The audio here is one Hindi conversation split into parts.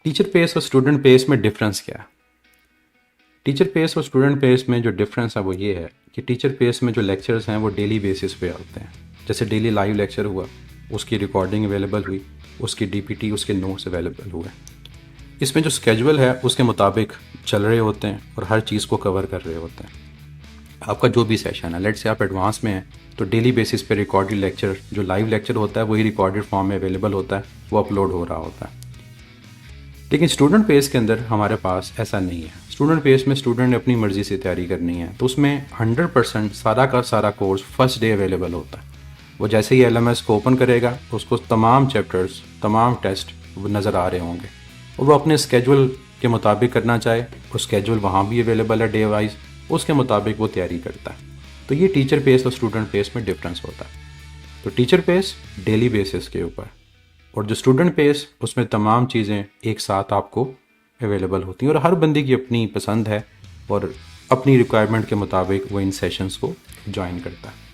टीचर पेस और स्टूडेंट पेस में डिफरेंस क्या है? टीचर पेस और स्टूडेंट पेस में जो डिफरेंस है वो ये है कि टीचर पेस में जो लेक्चर्स हैं वो डेली बेसिस पे होते हैं। जैसे डेली लाइव लेक्चर हुआ, उसकी रिकॉर्डिंग अवेलेबल हुई, उसकी डीपीटी, उसके नोट्स अवेलेबल हुए। इसमें जो स्केजुअल है उसके मुताबिक चल रहे होते हैं और हर चीज़ को कवर कर रहे होते हैं। आपका जो भी सेशन है, लेट्स से आप एडवांस में हैं तो डेली बेसिस पे रिकॉर्डेड लेक्चर, जो लाइव लेक्चर होता है वही रिकॉर्डेड फॉर्म में अवेलेबल होता है, वो अपलोड हो रहा होता है। लेकिन स्टूडेंट पेस के अंदर हमारे पास ऐसा नहीं है। स्टूडेंट पेस में स्टूडेंट ने अपनी मर्ज़ी से तैयारी करनी है, तो उसमें 100% सारा का सारा कोर्स फर्स्ट डे अवेलेबल होता है। वो जैसे ही LMS को ओपन करेगा उसको तमाम चैप्टर्स, तमाम टेस्ट नज़र आ रहे होंगे और वो अपने स्केजुअल के मुताबिक करना चाहे, वो स्केजुअल वहाँ भी अवेलेबल है डे वाइज, उसके मुताबिक वो तैयारी करता है। तो ये टीचर पेस और स्टूडेंट पेस में डिफरेंस होता है। तो टीचर पेस डेली बेसिस के ऊपर, और जो स्टूडेंट पेस उसमें तमाम चीज़ें एक साथ आपको अवेलेबल होती हैं और हर बंदे की अपनी पसंद है और अपनी रिक्वायरमेंट के मुताबिक वो इन सेशंस को ज्वाइन करता है।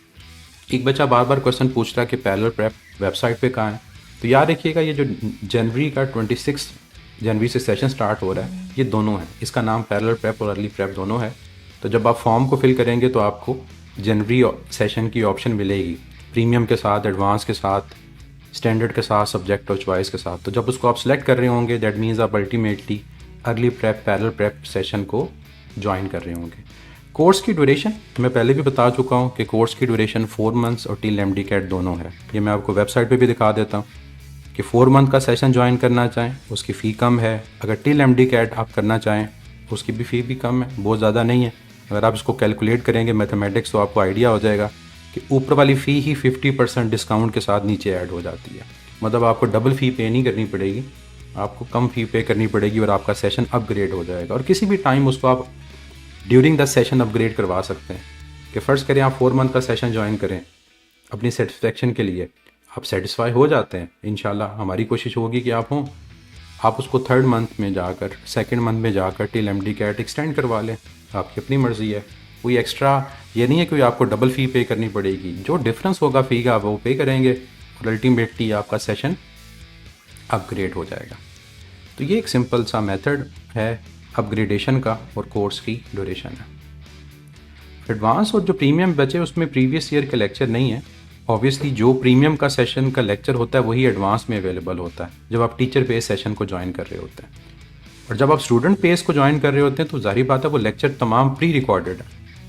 एक बच्चा बार बार क्वेश्चन पूछ रहा है कि पैरेलल प्रेप वेबसाइट पे कहाँ है। तो याद रखिएगा, ये जो जनवरी का 26 जनवरी से सेशन स्टार्ट हो रहा है, ये दोनों है। इसका नाम पैरेलल प्रेप और अर्ली प्रेप दोनों है। तो जब आप फॉर्म को फिल करेंगे तो आपको जनवरी सेशन की ऑप्शन मिलेगी, प्रीमियम के साथ, एडवांस के साथ, स्टैंडर्ड के साथ, सब्जेक्ट और चॉइस के साथ। तो जब उसको आप सेलेक्ट कर रहे होंगे, दैट मीन्स आप ultimately early prep, parallel prep session को ज्वाइन कर रहे होंगे। कोर्स की ड्यूरेशन मैं पहले भी बता चुका हूँ कि कोर्स की ड्यूरेशन 4 मंथ्स और टिल MD-CAT दोनों है। ये मैं आपको वेबसाइट पे भी दिखा देता हूँ कि 4 मंथ का सेशन ज्वाइन करना चाहें उसकी फ़ी कम है। अगर टिल MD-CAT आप करना चाहें उसकी भी फ़ी भी कम है, बहुत ज़्यादा नहीं है। अगर आप इसको कैलकुलेट करेंगे मैथमेटिक्स तो आपको आइडिया हो जाएगा कि ऊपर वाली फ़ी ही 50% डिस्काउंट के साथ नीचे ऐड हो जाती है। मतलब आपको डबल फ़ी पे नहीं करनी पड़ेगी, आपको कम फ़ी पे करनी पड़ेगी और आपका सेशन अपग्रेड हो जाएगा। और किसी भी टाइम उसको आप ड्यूरिंग द सेशन अपग्रेड करवा सकते हैं। कि फ़र्ज़ करें आप 4 मंथ का सेशन ज्वाइन करें अपनी सेटिस्फेक्शन के लिए, आप सेटिस्फाई हो जाते हैं, इंशाल्लाह हमारी कोशिश होगी कि आप हों, आप उसको 3rd मंथ में जाकर, 2nd मंथ में जाकर टिल MD-CAT एक्सटेंड करवा लें। आपकी अपनी मर्ज़ी है, कोई एक्स्ट्रा ये नहीं है कि आपको डबल फ़ी पे करनी पड़ेगी। जो डिफरेंस होगा फ़ी का वो पे करेंगे और अल्टीमेटली आपका सेशन अपग्रेड हो जाएगा। तो ये एक सिंपल सा मेथड है अपग्रेडेशन का और कोर्स की ड्यूरेशन है। एडवांस और जो प्रीमियम बचे उसमें प्रीवियस ईयर के लेक्चर नहीं है। ऑब्वियसली जो प्रीमियम का सेशन का लेक्चर होता है वही एडवांस में अवेलेबल होता है जब आप टीचर पेस सेशन को ज्वाइन कर रहे होते हैं। और जब आप स्टूडेंट पेस को ज्वाइन कर रहे होते हैं तो जाहिर बात है वो लेक्चर तमाम प्री रिकॉर्डेड है,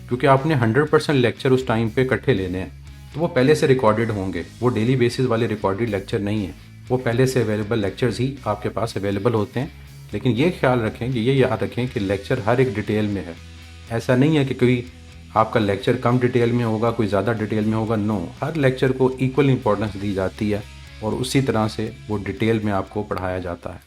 क्योंकि आपने 100% लेक्चर उस टाइम पे इकट्ठे लेने हैं, तो वो पहले से रिकॉर्डेड होंगे। वो डेली बेसिस वाले रिकॉर्डेड लेक्चर नहीं है, वो पहले से अवेलेबल लेक्चर्स ही आपके पास अवेलेबल होते हैं। लेकिन ये ख्याल रखें कि ये याद रखें कि लेक्चर हर एक डिटेल में है। ऐसा नहीं है कि कोई आपका लेक्चर कम डिटेल में होगा, कोई ज़्यादा डिटेल में होगा। नो, हर लेक्चर को इक्वल इंपॉर्टेंस दी जाती है और उसी तरह से वो डिटेल में आपको पढ़ाया जाता है।